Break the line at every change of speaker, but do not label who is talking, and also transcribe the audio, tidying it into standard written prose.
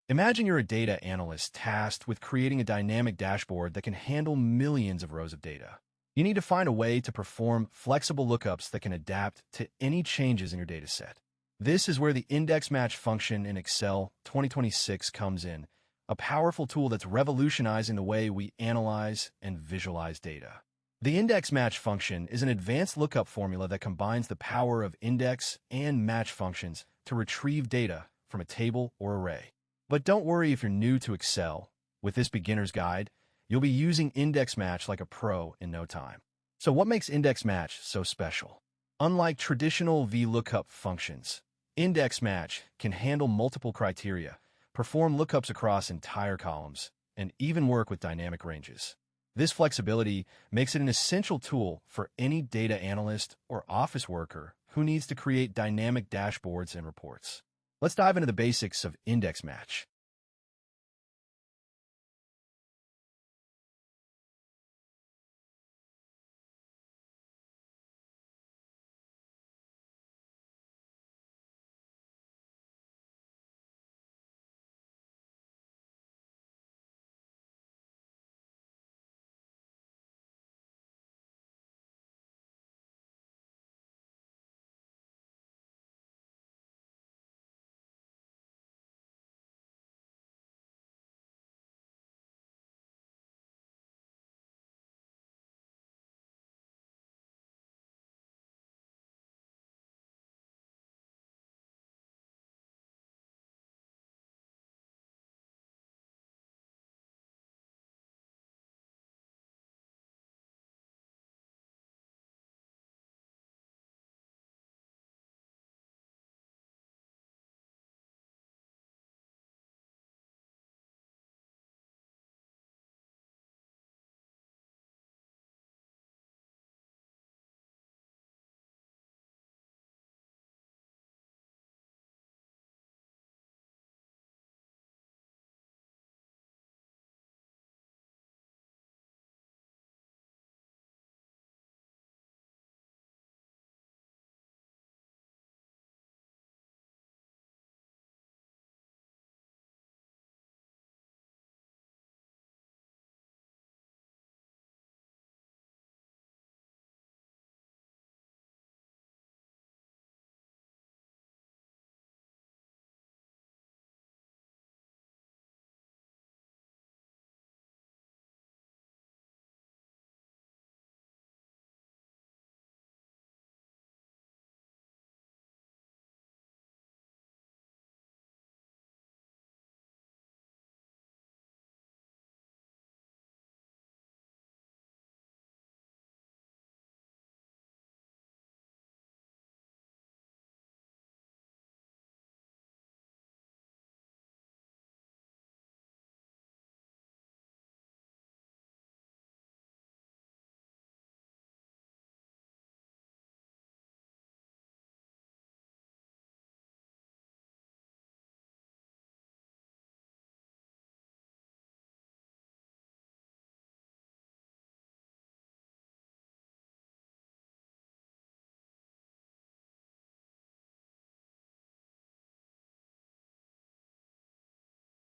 Imagine you're a data analyst tasked with creating a dynamic dashboard that can handle millions of rows of data. You need to find a way to perform flexible lookups that can adapt to any changes in your dataset. This is where the index match function in Excel 2026 comes in, a powerful tool that's revolutionizing the way we analyze and visualize data. The index match function is an advanced lookup formula that combines the power of index and match functions to retrieve data from a table or array. But don't worry if you're new to Excel. With this beginner's guide, you'll be using index match like a pro in no time. So what makes index match so special? Unlike traditional VLOOKUP functions, index match can handle multiple criteria, perform lookups across entire columns, and even work with dynamic ranges. This flexibility makes it an essential tool for any data analyst or office worker who needs to create dynamic dashboards and reports. Let's dive into the basics of index match.